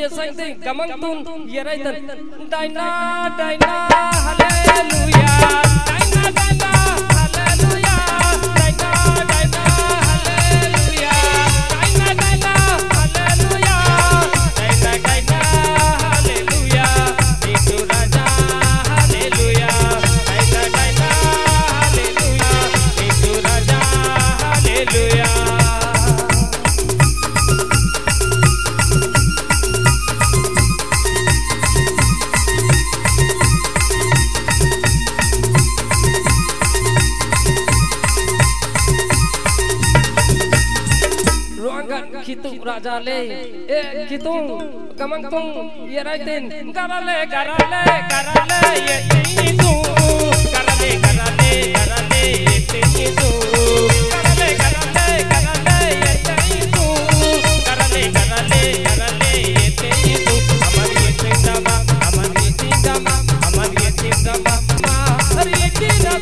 sang ting gamang tun yerai tan daina daina hallelujah daina daina hallelujah daina daina hallelujah daina daina hallelujah daina daina hallelujah itu raja hallelujah daina daina hallelujah itu raja hallelujah. Kitu raja le kitu gamang tung yerai tin garale garale garale yetitu garale garale garale yetitu garale garale garale yetitu garale garale garale yetitu amar yetindama amar yetindama amar yetindama ma hari yetinda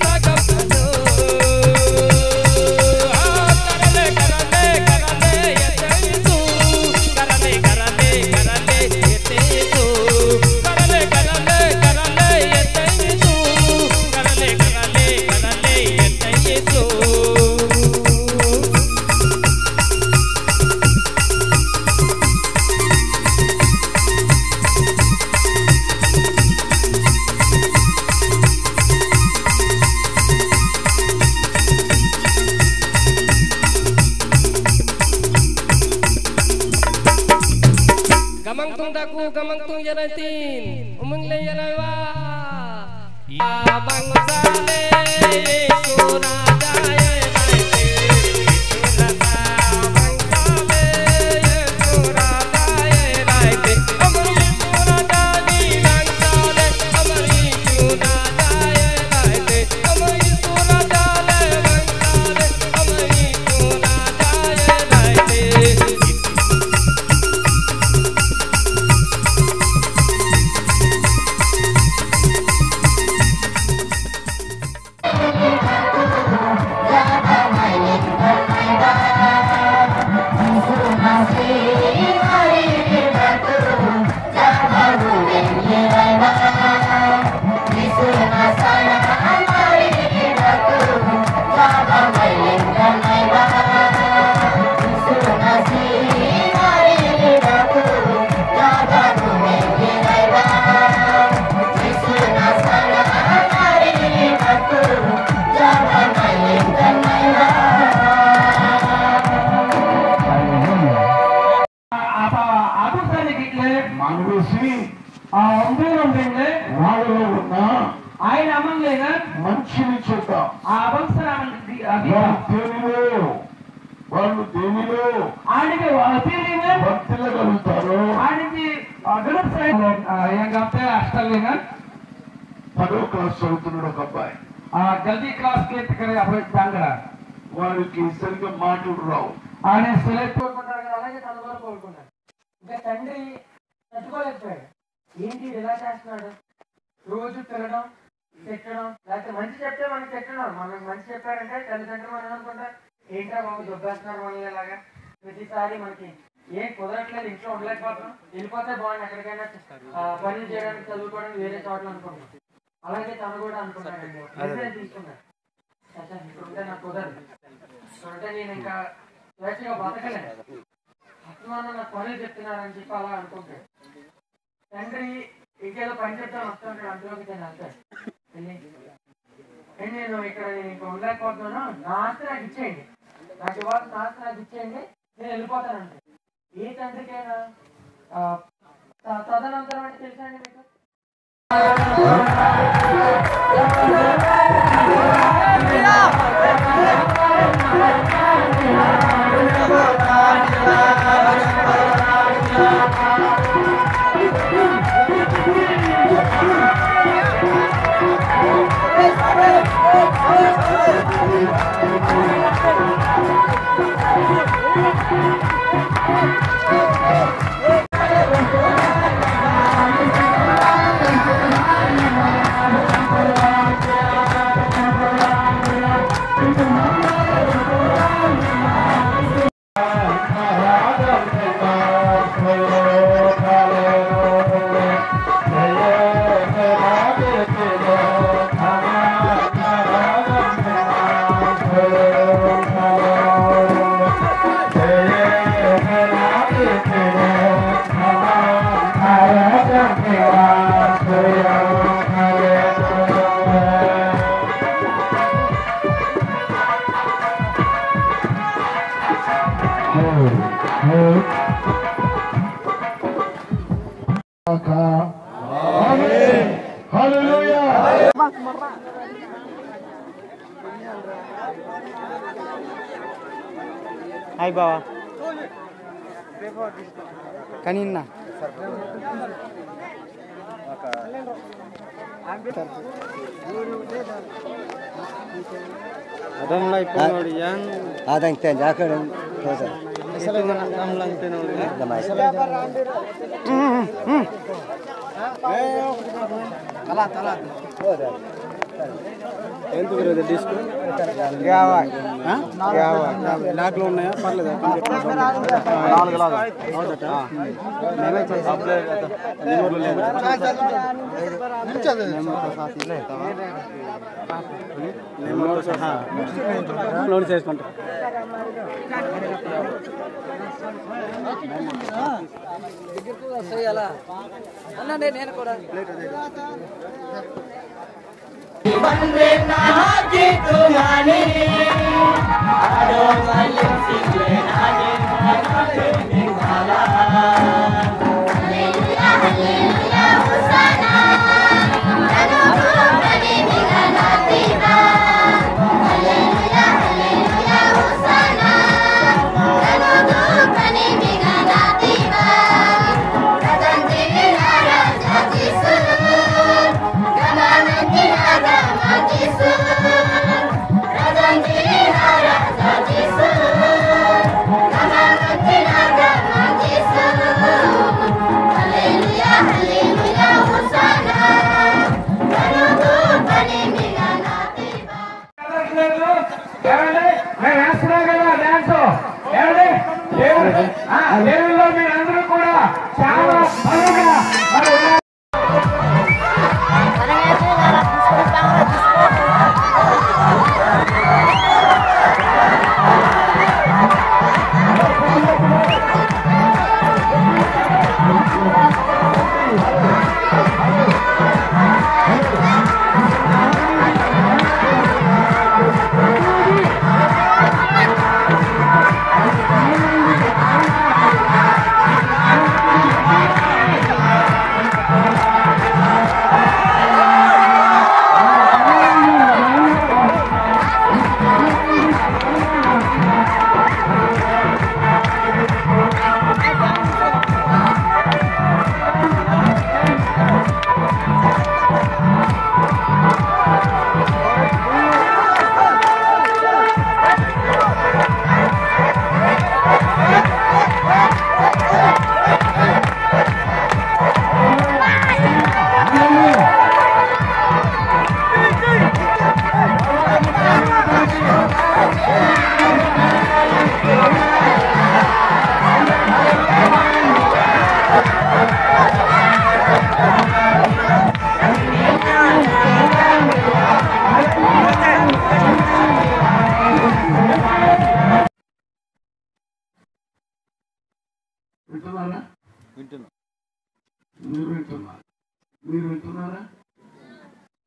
gam gamang tung yerai tin umeng le yerai wa ya bangsa le suraja yerai tin suraja bangsa le suraja yerai tin amari suraja ni bangsa le amari suraja yerai tin amari suraja le bangsa le amari suraja yerai tin जल्दी class के करे अपने बांगड़ा వారికి సరిగ్గా మాటలు రావు ఆయన select కోరుకుంటారు అలాగే తన కూడా కోరుకున్నాడు ఇంకా తండ్రి తట్టుకోలేకపోయాడు ఏంటి ఇలా చేస్తున్నాడు రోజు తినడం తిట్టడం లేకపోతే మంచి చెప్తే మనకి తిట్టడం మనకి మంచి చెప్పారంటే తల్లిదండ్రులు మనం అనుకుంటారు ఏంటో బాబు దొబ్బేస్తున్నారు మనల్ని ఇలాగా ప్రతిసారి మనకి ఏం కుదరట్లేదు ఇంట్లో ఉండలేకపోతున్నాం వెళ్ళిపోతే బాగుంది ఎక్కడికైనా పనులు చేయడానికి చదువుకోవడానికి వేరే చోట్ల అనుకుంటున్నాం అలాగే తను కూడా అనుకున్నాడు తీసుకున్నాడు ఇప్పుడు ఉంటే నాకు కుదరదు అంటే నేను ఇంకా స్వేచ్ఛగా బతకలేను అస్తమానం నాకు పనులు చెప్తున్నారని చెప్పి అలా అనుకుంటాడు తండ్రి ఇంకేదో పని చెప్తాను వస్తుంటాడు అందులోకి నేను వెళ్తాడు నేను ఇక్కడ నేను ఇంకా ఉండలేకపోతున్నాను నా ఆస్తి నాకు ఇచ్చేయండి నాకు ఇవ్వాల్సిన ఆస్తి నాకు ఇచ్చేయండి నేను వెళ్ళిపోతానంటే ఏ తండ్రికైనా తదనంతరం అంటే తెలుసండి మీకు Hallelujah. Hai bawa. Kanina. Ada mulai pengulian. Ada yang tanya kan proses. Itu enam lang pengulian. Damai. Talat. ఎంత బ్రదర్ డిస్కౌంట్ 50 50 లాక్లో ఉన్నాయా పర్లేదు 4 లాగా అవుదట మేమే చేసి నెంబర్లు లేదు నెంబర్తో సాథీ నెంబర్తో సహా లోన్ చేసుకుంటా అన్న నేను కూడా Bandre na jitu ngani ado mayu sikle nani nani ningala Hallelujah hallelujah hosana ado kani ningala tiba Hallelujah hallelujah hosana ado kani ningala tiba Rajanti raja jisu Gamanti agama jisu Rajanti raja jisu Gamanti agama jisu Hallelujah hallelujah hosana Ganugu pani migana tiba మేము వేస్తున్నాం కదా dance ఏమండి దేవుల్లో మీరందరూ కూడా చాలా బలంగా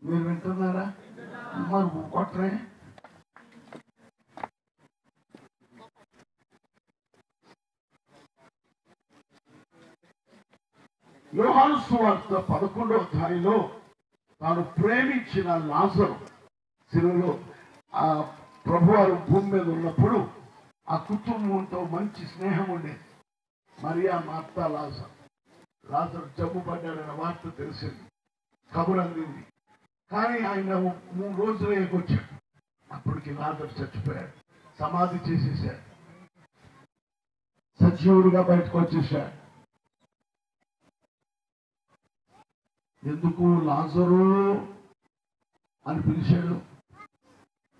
మీరు వింటున్నారా మరి కొట్టరే యోహాను సువార్త 11వ అధ్యాయంలో తాను ప్రేమించిన లాజరు శిలువలో ఆ ప్రభువారు భూమి మీద ఉన్నప్పుడు ఆ కుటుంబంతో మంచి స్నేహం ఉండేది. మరియా మార్త లాజరు జబ్బు పడ్డాడన్న వార్త తెలిసింది, కబురు అందింది. కానీ ఆయన 3 రోజులు ఎగొచ్చాడు. అప్పటికి లాజరు చచ్చిపోయాడు, సమాధి చేసేసాడు, సజీవుడుగా బయటకు వచ్చేసాడు. ఎందుకు లాజరు అని పిలిచాడు?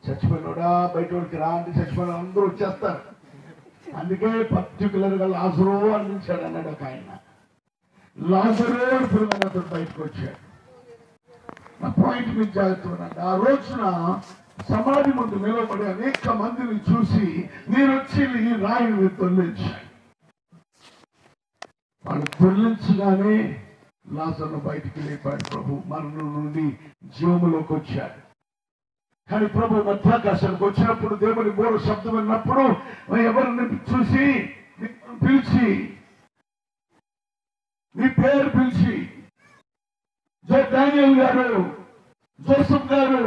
చచ్చిపోయినోడా బయటోడికి రా అంటే చచ్చిపోయిన అందరూ వచ్చేస్తారు. అందుకే పర్టికులర్ గా లాజరు అని పిలిచాడు అన్నాడు ఒక ఆయన. లాజరు పిల్లలతో బయటకు వచ్చాడు. నా పాయింట్ మీకు జాగ్రత్త. ఆ రోజున సమాధి ముందు నిలబడి అనేక మందిని చూసి మీరు వచ్చి ఈ రాయిని తొలగించాడు. వాళ్ళు తొలగించగానే లాజరును బయటికి లేపాడు. ప్రభు మరణం నుండి జీవములోకి వచ్చాడు. కానీ ప్రభు మధ్యాకాశానికి వచ్చినప్పుడు దేవుని బోర శబ్దం విన్నప్పుడు ఎవరిని చూసి పిలిచి నీ పేరు పిలిచి డానియల్ గారు, జోసెఫ్ గారు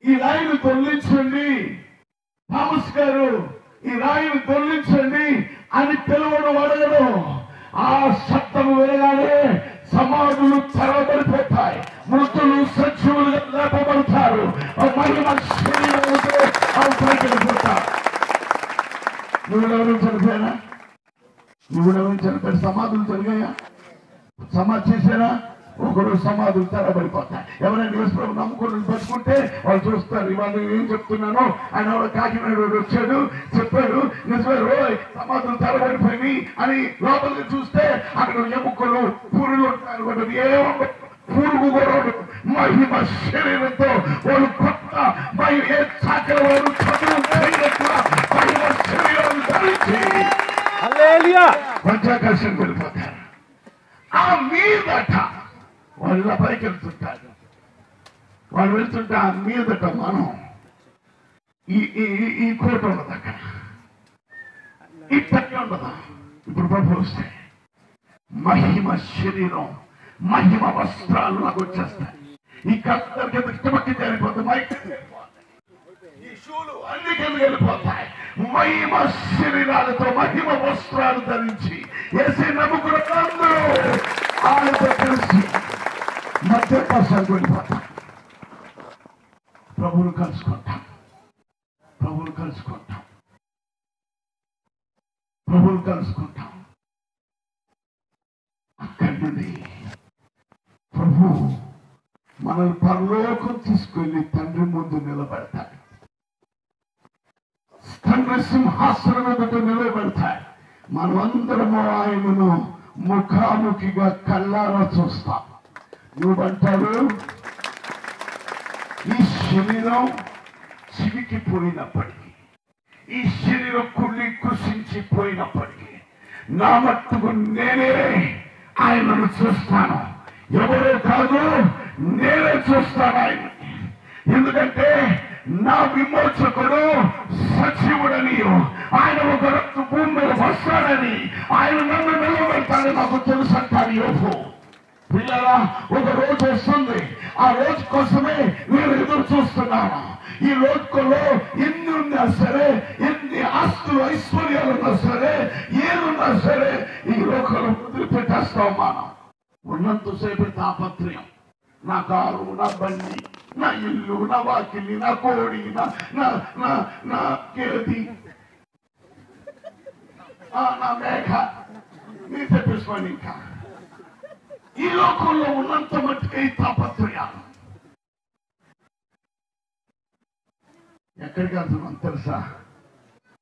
ఈ రాయిని దొర్లించండి, థామస్ గారు ఈ రాయిని దొర్లించండి అని పిలవడం అడగడం. ఆ శబ్దం వినగానే సమాధులు తెరవబడిపోతాయి, మృతులు సజీవులుగా లేపబడతారు, మహిమ శరీరంతో పైకెళ్ళిపోతారు. నువ్వు చనిపోయానా? నువ్వు చనిపోయిన సమాధులు జరిగాయా? సమాధి చేశారా? ఒకరు సమాధులు తెరబడిపోతాయి. ఎవరైనా యేసుప్రభు నమ్ముకుని బతుకుంటే వాళ్ళు చూస్తారు. ఇవాళ ఏం చెప్తున్నాను, ఆయన ఎవరో కాకినాడ వచ్చాడు చెప్పాడు, నిజమే రోయ్ సమాధులు తెరబడిపోయి అని లోపలికి చూస్తే అక్కడ ఎముకలు పురులు ఉంటారు. ఏమో పురుగు కూడా మహిమ శరీరంతో వాళ్ళు కొత్త ఏ చాకల వారు చదువు మహిమ శరీరాన్ని ధరించి పంచాకర్షణ వెళ్ళిపోతారు. ఆ మీదట వాళ్ళ పైకి వెళ్తుంటారు. వాళ్ళు వెళ్తుంటే ఆ మీదట మనం ఈ కోట ఉండదు, అక్కడ ఈ పక్క ఉండదు. ఇప్పుడు ప్రభు వస్తే మహిమ శరీరం, మహిమ వస్త్రాలు నాకు వచ్చేస్తాయి. ఈ కత్తరికి ఇష్టపట్టి జరిగిపోతాయి, ఈ షూలు అన్ని కింద వెళ్ళిపోతాయి. మహిమ శరీరాలతో మహిమ వస్త్రాలు ధరించి వేసి నమ్ముకున్న అందరూ ఆయనతో కలిసి మధ్య పాసాలు వెళ్ళిపోతాం. ప్రభువును కలుసుకుంటాం, ప్రభువును కలుసుకుంటాం, ప్రభువును కలుసుకుంటాం. అక్కడి నుండి ప్రభు మనల్ని పరలోకం తీసుకెళ్లి తండ్రి ముందు నిలబెడతాడు. తండ్రి సింహాసనం ఎదుట నిలబెడతాడు. మనమందరము ఆయనను ముఖాముఖిగా కళ్ళారా చూస్తాం. నువ్వంటాడు ఈ శరీరం చివికిపోయినప్పటికీ, ఈ శరీరం కుళ్ళి కృషించిపోయినప్పటికీ నా మట్టుకు నేనే ఆయనను చూస్తాను. ఎవరో కాదు, నేనే చూస్తాను ఆయన. ఎందుకంటే నా విమోచకుడు సజీవుడని, ఆయన ఒక రక్త భూమి మీద వస్తాడని, ఆయన నన్ను నిలబెడతాడని నాకు తెలుసు అంటాడు యోబు. పిల్లరా, ఒక రోజు వస్తుంది, ఆ రోజు కోసమే నేను ఎదురు చూస్తున్నాను. ఈ రోజులో ఎన్ని ఉన్నా సరే, ఎన్ని ఆస్తులు ఐశ్వర్యాలు ఉన్నా సరే, ఏదున్నా సరే ఈ లోకంలో వదిలిపెట్టేస్తాం. మనం ఉన్నంతసేపు తాపత్రయం, నా కారు, నా బండి, నా ఇల్లు, నా వాకిలి, నా కోడి, నా కేది, నా మేఘ, మీరు తెప్పించుకోండి. ఇంకా ఈ లోకంలో ఉన్నంత మట్టుకే తాపత్రయాలు. ఎక్కడికి వెళ్తున్నాం తెలుసా?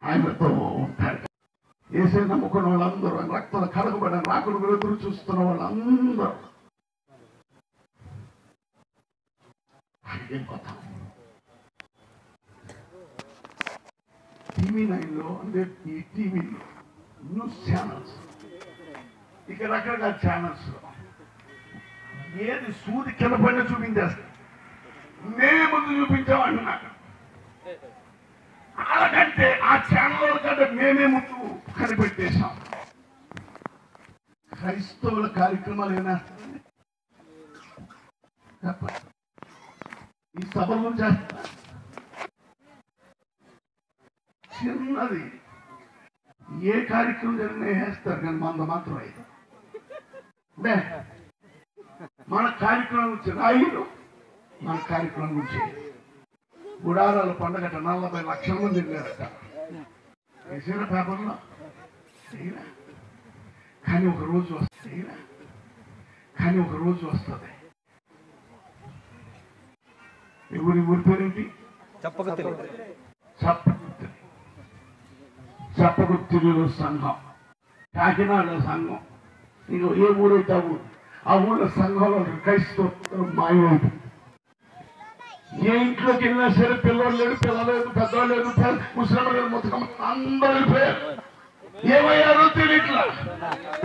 ఆయనతో ఉంటాడు. ఏసే నమ్ముకున్న వాళ్ళందరూ, రక్తం కడగబడిన రాకుడు ఎదురు చూస్తున్న వాళ్ళందరూ వెళ్ళిపోతాం. టీవీ 9లో అంటే ఈ టీవీలో న్యూస్ ఛానల్స్, ఇక రకరకాల ఛానల్స్ లో ఏది సూది కింద పడిన చూపించేస్తాం. మేమే ముందు చూపించామన్నారు. అలాగంటే ఆ ఛానల్ కంటే మేమే ముందు కనిపెట్టేశాం. క్రైస్తవుల కార్యక్రమాలు ఏమైనా చెప్పండి, ఈ సభలు చేస్తారు. చిన్నది ఏ కార్యక్రమం జరిగినా వేస్తారు, కానీ మంద మాత్రం అయితే మన కార్యక్రమం గురించి రాయిలు, మన కార్యక్రమం గురించి గుడారాల పండగట 40 లక్షల మంది వెళ్ళారట. వేసిన పేపర్లో కానీ ఒక రోజు వస్తుంది, కానీ ఒక రోజు వస్తుంది. ఊరి పేరేంటి? చెప్పగుత్తిలో సంఘం, కాకినాడలో సంఘం. నీకు ఏ ఊరైతే ఆ ఊళ్ళో సంఘంలో క్రైస్తవ మాయమైపు. ఏ ఇంట్లోకి వెళ్ళినా సరే పిల్లలు లేడు, పిల్లలేదు, పెద్దవాళ్ళు లేదు, ముస్లింలు లేదు, మొత్తం అందరూ వెళ్ళిపోయారు. ఏమయ్యారో తెలియట్లా.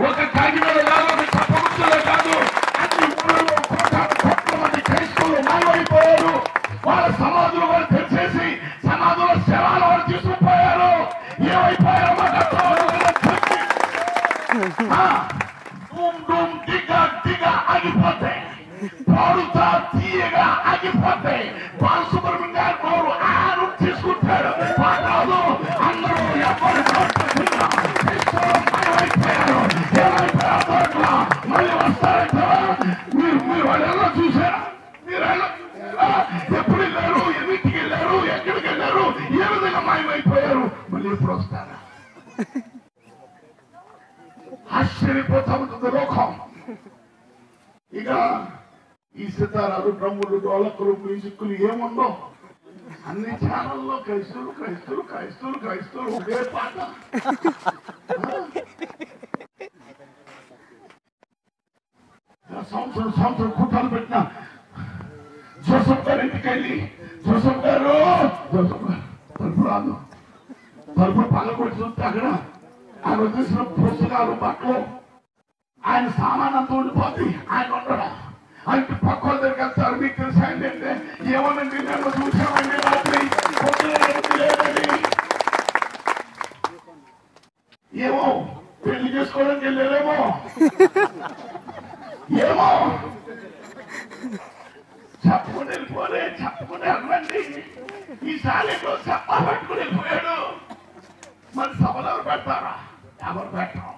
ఒక కాకినాడ కాదు, ఒక చెప్పగుత్తిలో కాదు, అన్ని ఊళ్ళలో కోట్ల మంది క్రైస్తవులు మాయమైపోయారు. వాళ్ళ సమాధులు వాళ్ళు తెచ్చేసి సమాధుల శవాలు వాళ్ళు తీసుకుపోయారు. ఏమైపోయారో మాకు అర్థం తీసుకుంటాడు కాదు అందరూ ఎవరు మాయమైపోయారు ఏమైపోయారు మళ్ళీ వస్తారంటారా మీరు వాళ్ళు ఎలా చూసారా మీరు ఎప్పుడు వెళ్ళారు ఎన్నింటికి వెళ్ళారు ఎక్కడికి వెళ్ళారు ఏ విధంగా మాయమైపోయారు మళ్ళీ ఎప్పుడు వస్తారా ఆశ్చర్యపోతా ఉంటుంది లోకం ఇక ఈ సితారాలు డ్రమ్ములు డోలకులు మ్యూజిక్లు ఏముందో అన్ని ఛానల్లో క్రైస్తవులు క్రైస్తవులు క్రైస్తవులు క్రైస్తవులు ఒకే పాట సంవత్సరం కూటాలు పెట్టిన జోసఫ్ గారి ఇంటికి వెళ్ళి జోసఫ్ గారు తలుపు రాదు తలుపు పగలకొట్టి చూస్తే అక్కడ ఆయన తీసిన పుస్తకాలు బట్టలు ఆయన సామాన్ అంతా ఉండిపోద్ది ఆయన ఉండడం ఆయన పక్కల దగ్గరికి వెళ్తారు మీకు తెలుసా ఏంటంటే ఏమోనండి నేను చూసామండి రాత్రి లేదండి ఏమో పెళ్లి చేసుకోవడానికి వెళ్ళారేమో ఏమో చెప్పుకుని వెళ్ళిపోలే చెప్పుకుని వెళ్ళండి ఈసారి చెప్పా పట్టుకుని వెళ్ళిపోయాడు మరి సభలు ఎవరు పెడతారా ఎవరు పెట్టరు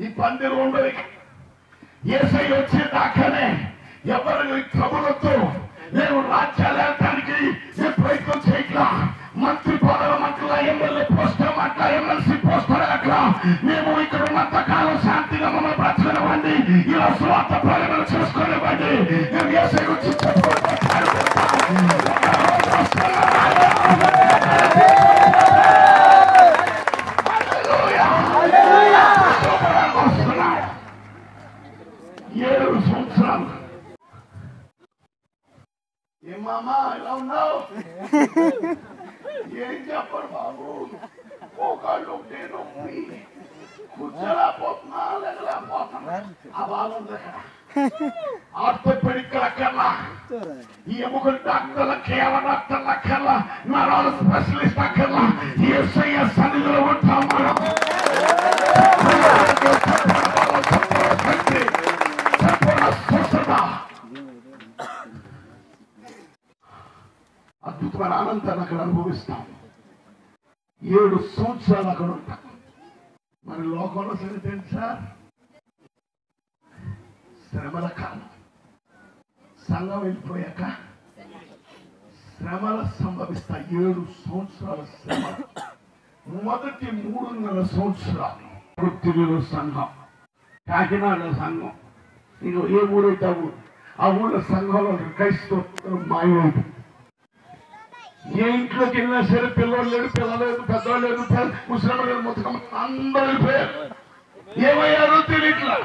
ఈ పందిరు ఉండదు ఏసై వచ్చేదాకానే ఎవరు ప్రభులతో నేను రాజ్యాలు వెళ్ళడానికి నేను ప్రయత్నం చేయట్లా మంత్రి పదవుల అట్లా ఎమ్మెల్యే పోస్టర్ అట్లా ఎమ్మెల్సీ పోస్టర్ అట్లా మేము ఇక్కడ ఉన్నంత కాలం శాంతిగా మమ్మల్ని బ్రతకనివ్వండి ఇలా స్వార్థ ప్రయోజనం చేసుకోనివ్వండి నేను ఏసై వచ్చి ఏడు సంవత్సరాలు ఏమామా ఇలా ఉన్నావు ఏం చెప్పరు బాబు మోకాళ్ళు నేను కూర్చోలేకపోతున్నా లేకపోతున్నా ఆ భాగం దగ్గర ఆర్థోపెడిక్ అక్కర్లా ఈ ఎముకల డాక్టర్ల కేవల డాక్టర్ల అక్కర్లా నరాల స్పెషలిస్ట్ అక్కర్లా ఏసఐ సన్నిధిలో ఉంటాం మనం అద్భుతమైన ఆనందాన్ని అక్కడ అనుభవిస్తాం 7 సంవత్సరాలు అక్కడ ఉంటాం మరి లోకంలో సంగతి ఏంటి సార్ శ్రమల కాలం సంఘం వెళ్ళిపోయాక శ్రమలు సంభవిస్తా 7 సంవత్సరాల శ్రమ మొదటి 3.5 సంవత్సరాలు గుర్తిలో సంఘం కాకినాడ సంఘం ఇంకో ఏ ఊరైతే ఆ ఊళ్ళో సంఘంలో క్రైస్తవ మాయమైంది ఏ ఇంట్లోకి వెళ్ళినా సరే పిల్లలు లేడు పిల్లలు లేదు పెద్దవాళ్ళు లేదు ముస్లింలు లేదు మొత్తం అందరూ వెళ్ళిపోయారు ఏమయ్యారో తెలియట్లా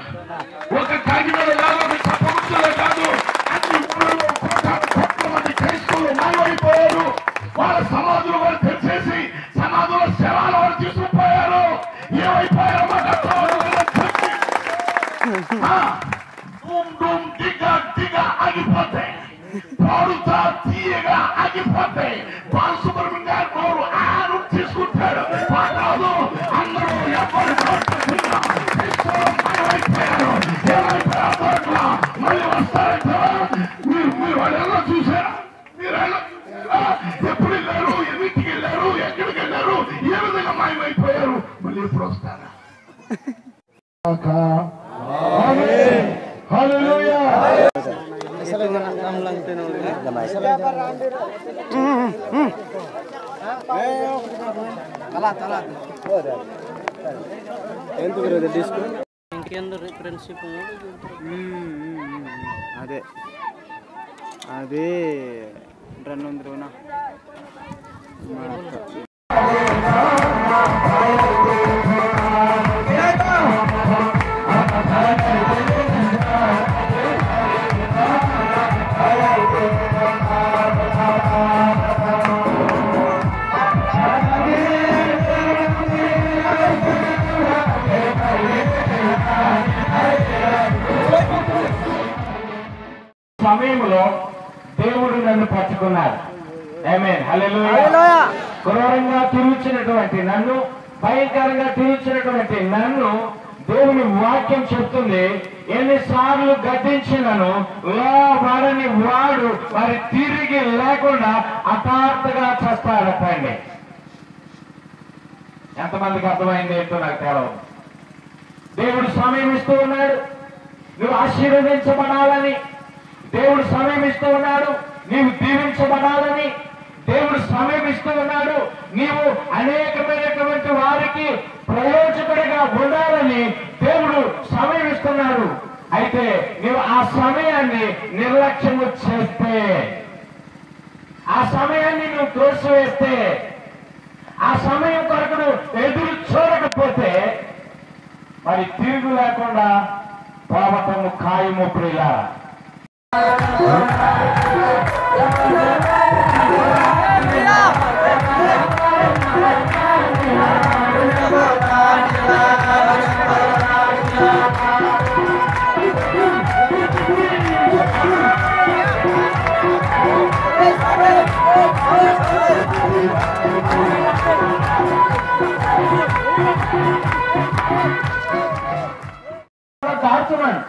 ఒక కాకినాడ కాదు ఒక చెప్పముచ్చులే కాదు అన్ని ఊళ్ళలో కోట్ల మంది క్రైస్తవులు మాయమైపోయారు వాళ్ళ సమాధులు వాళ్ళు తెరిచేసి సమాధుల శవాలు వాళ్ళు తీసుకుపోయారు ఏమైపోయారో మాకు దిగా ఆగిపోతాయి పాడుతా తీయగా ఆగిపోతాయి బాలసుబ్రహ్మణ్యం గారు నోరు ఆరు తీసుకుంటాడు కాదు అందరూ ఎవరు మాయమైపోయారు ఏమైపోయారు మళ్ళీ వస్తారంటారా మీరు వాళ్ళు ఎలా చూసారా మీరు ఎప్పుడు వెళ్ళారు ఎన్నింటికి వెళ్ళారు ఎక్కడికి వెళ్ళారు ఏ విధంగా మాయమైపోయారు మళ్ళీ ఎప్పుడు వస్తారా అదే అదే రన్ ఉంది రోనా సమయంలో దేవుడు నన్ను పట్టుకున్నాడు. ఆమేన్ హల్లెలూయా. క్రూరంగా తిరుగుతున్నటువంటి నన్ను, భయంకరంగా తిరుగుతున్నటువంటి నన్ను దేవుని వాక్యం చెప్తుంది, ఎన్నిసార్లు గద్దించినను లోబడని వాడు మరి తిరిగి లేకుండా హఠాత్తుగా చస్తాడటండి. ఎంతమందికి అర్థమైంది ఏంటో నాకు తెలవదు. దేవుడు సమయం ఇస్తూ ఉన్నాడు, నువ్వు ఆశీర్వదించబడాలని. దేవుడు సమయం ఇస్తూ ఉన్నాడు, నీవు దీవించబడాలని. దేవుడు సమయం ఇస్తూ ఉన్నాడు, నీవు అనేకమైనటువంటి వారికి ప్రయోజకుడిగా ఉండాలని దేవుడు సమయం ఇస్తున్నాడు. అయితే నీవు ఆ సమయాన్ని నిర్లక్ష్యం చేస్తే, ఆ సమయాన్ని నువ్వు తోసివేస్తే, ఆ సమయం కొరకు నువ్వు ఎదురు చూడకపోతే మరి తిరుగు లేకుండా పోవటము ఖాయము ప్రియులా. దాడుతున్నాను,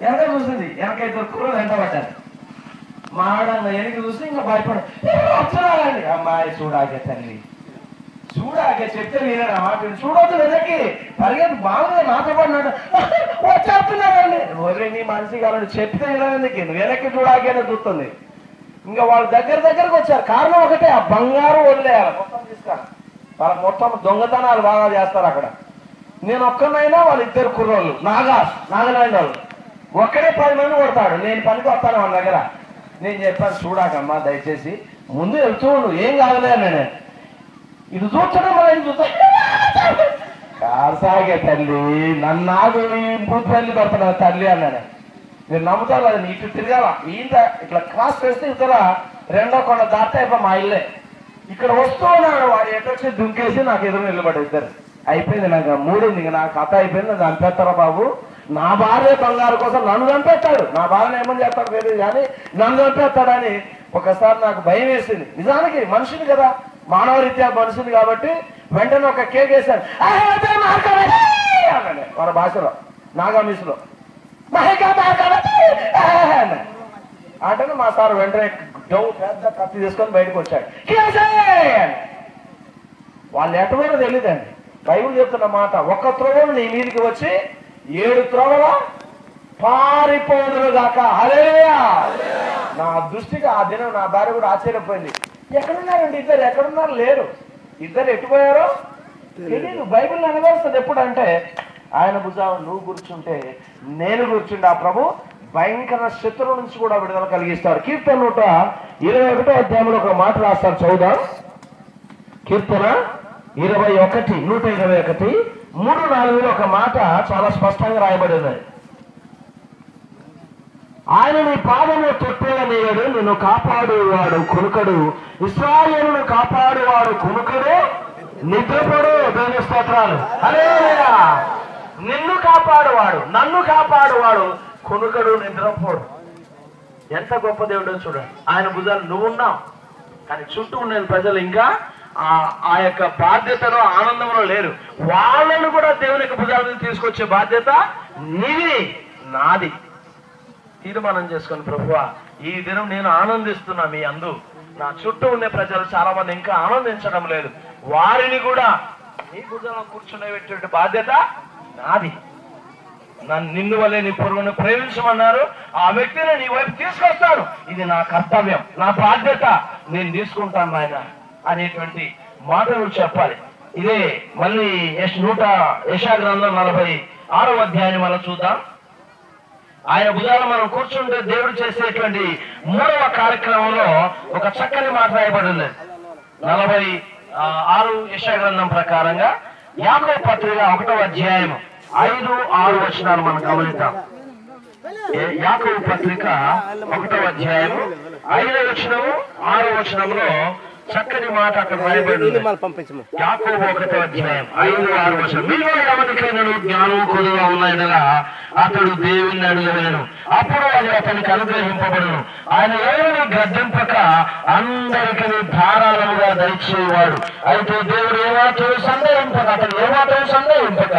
వెనక చూసింది, వెనక ఇద్దరు కుర్రలు వెంట పడ్డారు. మాడంగా వెనక చూసి ఇంకా భయపడ వస్తున్నారండి. అమ్మాయి చూడాకే తల్లి, చూడాకే చెప్తే నేనే మాట చూడొద్దు, వెనక్కి పరిగెత్తి బాగుంది నాతో పడినాడు వచ్చేస్తున్నారండి. ఒరే నీ మనిషి కావాలని చెప్తే ఎందుకు వెనక్కి చూడాకే చూస్తుంది. ఇంకా వాళ్ళ దగ్గరకు వచ్చారు. కారణం ఒకటే, ఆ బంగారు వదిలేయాలి మొత్తం తీసుకురా. వాళ్ళకి మొత్తం దొంగతనాలు బాగా చేస్తారు అక్కడ. నేను ఒక్కనైనా వాళ్ళ ఇద్దరు కుర్రోళ్ళు నాగనాయన వాళ్ళు ఒక్కడే 10 మంది కొడతాడు. నేను పనికి వస్తాను వాళ్ళ దగ్గర. నేను చెప్పాను, చూడాకమ్మా దయచేసి ముందు వెళ్తూ ఏం కాదులే నేను ఇది చూస్తడం వల్ల ఇది చూస్తా కాసాగే తల్లి నన్ను నాకు తల్లి పడుతున్నా తల్లి అన్నాను. నేను నమ్ముతాను అది ఇటు తిరగాల ఈత ఇట్లా క్రాస్ చేస్తే ఇతర రెండో కొండ దాటే అయిపోయి మా ఇల్లే. ఇక్కడ వస్తూ ఉన్నాడు, వాడు ఎటొచ్చి దుంకేసి నాకు ఎదురు నిలబడి ఇద్దరు. అయిపోయింది, నాకు మూడింది, ఇంకా నాకు కథ అయిపోయింది. చంపేస్తారా బాబు, నా భార్య బంగారు కోసం నన్ను చంపేస్తాడు, నా భార్యను ఏమని చేస్తాడు తెలియదు కానీ నన్ను చంపేస్తాడని ఒకసారి నాకు భయం వేసింది. నిజానికి మనిషిని కదా, మానవరీత్యా మనిషిని కాబట్టి వెంటనే ఒక కేక్ వేశాను అన్నాడు మన భాషలో, నాగామీసులో. అంటే మా సార్ వెంటనే పెద్ద కత్తి తీసుకొని బయటకు వచ్చాడు. వాళ్ళు ఎటువైనా తెలియదండి. బైబిల్ చెప్తున్న మాట, ఒక త్రోవలు నీ మీదకి వచ్చి 7 త్రోవల పారిపోదురు గాక. హల్లెలూయా. నా దృష్టికి ఆ దినం నా భార్య కూడా ఆశ్చర్యపోయింది. ఎక్కడున్నారండి ఇద్దరు, ఎక్కడున్నారు లేరు, ఇద్దరు ఎట్టుపోయారో తెలియదు. బైబిల్ నెరవేరుస్తుంది ఎప్పుడంటే ఆయన భుజాలు నువ్వు కూర్చుంటే నేను కూర్చుంటే ఆ ప్రభు భయంకర శత్రువు నుంచి కూడా విడుదల కలిగిస్తాడు. కీర్తన 121 అధ్యాయంలో ఒక మాట రాస్తాడు, చదువుదాం. కీర్తన 121 3-4 ఒక మాట చాలా స్పష్టంగా రాయబడి ఉన్నది. ఆయన నీ పాదము తొట్టెలనేయడు, నిన్ను కాపాడువాడు కునుకడు. ఇశ్రాయేలును కాపాడువాడు కునుకడు, నిద్రపడు. దేవుని స్తోత్రాలు. హల్లెలూయా. నిన్ను కాపాడువాడు, నన్ను కాపాడువాడు కునుకడు, నిద్రపోడు. ఎంత గొప్ప దేవుడో చూడండి. ఆయన భుజాలు నువ్వున్నావు, కానీ చుట్టూ ఉన్న ప్రజలు ఇంకా ఆ యొక్క బాధ్యతలో ఆనందంలో లేరు. వాళ్ళను కూడా దేవుని యొక్క భుజాలను తీసుకొచ్చే బాధ్యత నీది, నాది. తీర్మానం చేసుకుని, ప్రభువా ఈ దినం నేను ఆనందిస్తున్నా మీ అందు. నా చుట్టూ ఉండే ప్రజలు చాలా మంది ఇంకా ఆనందించడం లేదు, వారిని కూడా నీ భుజాలను కూర్చునేటువంటి బాధ్యత నాది. నిన్ను వల్లే నీ పొరుగును ప్రేమించమన్నారు, ఆ వ్యక్తిని నీ వైపు తీసుకొస్తాను. ఇది నా కర్తవ్యం, నా బాధ్యత, నేను తీసుకుంటాను ఆయన అనేటువంటి మాటలు చెప్పాలి. ఇదే మళ్ళీ యెషయా గ్రంథం 46వ అధ్యాయం మనం చూద్దాం. ఆయన భుజాలు మనం కూర్చుంటే దేవుడు చేసేటువంటి 3వ కార్యక్రమంలో ఒక చక్కని మాట రాయబడి ఉంది. 46 యెషయా గ్రంథం ప్రకారంగా యాకోబు పత్రిక 1వ అధ్యాయం 5-6 వచనాలు మనం గమనిద్దాం. యాకోబు పత్రిక 1వ అధ్యాయం 5వ వచనము 6వ వచనంలో చక్కని మాట అక్కడ రాయబడి యాకోబు 1వ అధ్యాయం 5-6 వచనం. మీలో ఎవరికైనా జ్ఞానం కొద్దిగా ఉన్నదలా అతడు దేవుణ్ణి అడగలేను, అప్పుడు అది అతనికి అనుగ్రహింపబడును. ఆయన ఏమని గద్దింపక అందరికీ ధారాళముగా దయచేవాడు. అయితే దేవుడు ఏమాత్రం సందేహింపక, అతడు ఏమాత్రం సందేహింపక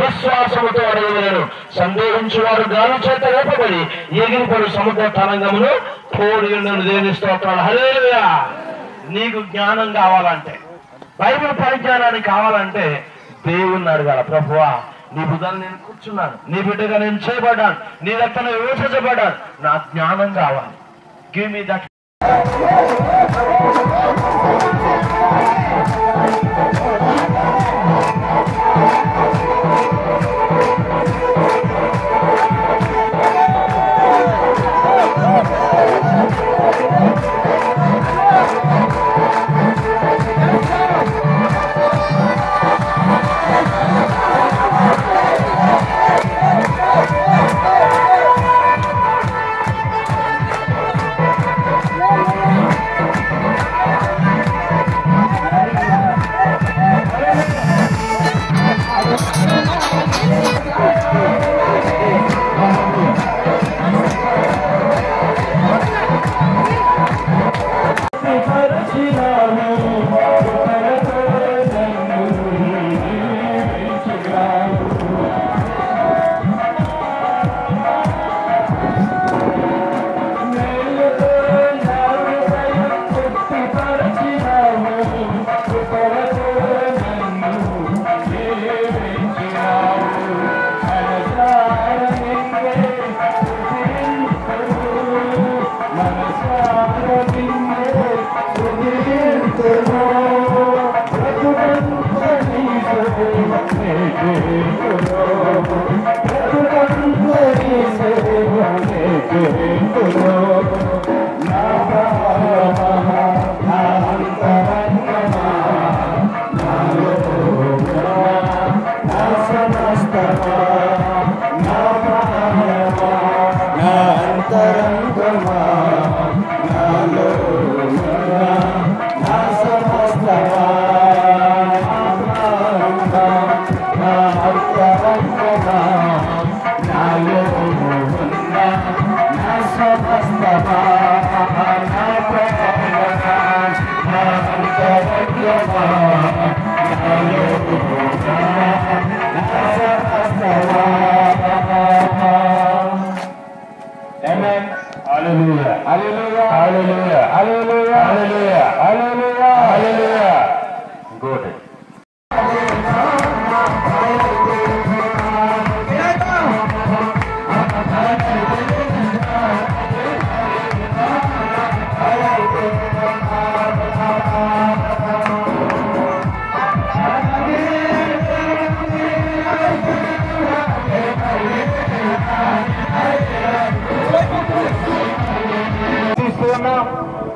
విశ్వాసముతో అడగలేను. సందేహించువాడు గాలి చేత రేపబడి ఎగిరిపడు సముద్ర తరంగమును తోడి ఉండను. దేవుని స్తోత్రాలు. హల్లెలూయా. నీకు జ్ఞానం కావాలంటే, బైబిల్ పరిజ్ఞానానికి కావాలంటే దేవుణ్ణి అడగాల. ప్రభువా, నీ బుధాన్ని నేను కూర్చున్నాను, నీ బిడ్డగా నేను చేయబడ్డాను, నీ రక్తంలో విమోచించబడ్డాను, నా జ్ఞానం కావాలి. Give me that.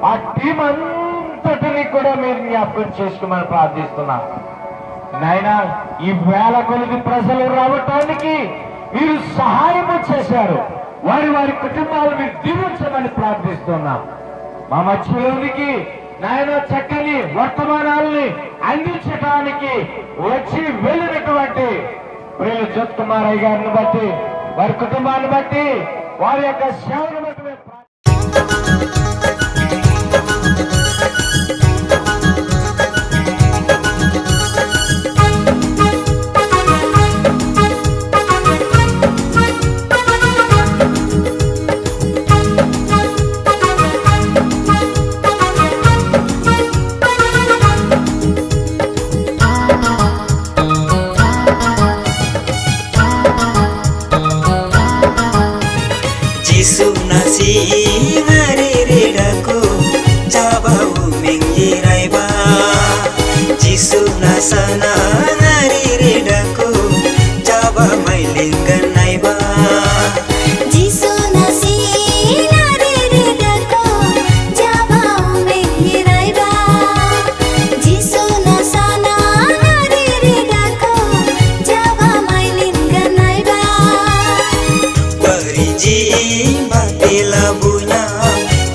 ఆ టీం అంతటిని కూడా మీరు జ్ఞాపకం చేసుకోమని ప్రార్థిస్తున్నాం. నాయనా, ఈ వేల కొలది ప్రజలు రావటానికి మీరు సహాయం చేశారు. వారి వారి కుటుంబాలు మీరు దీవించమని ప్రార్థిస్తున్నాం. మా మధ్యలోనికి నాయన చక్కని వర్తమానాలని అందించడానికి వచ్చి వెళ్ళినటువంటి ప్రియులు జ్యోత్ కుమారయ్య గారిని బట్టి, వారి కుటుంబాన్ని బట్టి, వారి యొక్క సేవను బట్టి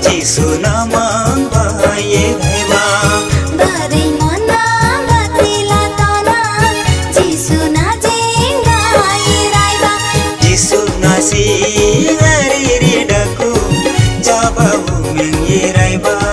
Jisu nama baye దేవా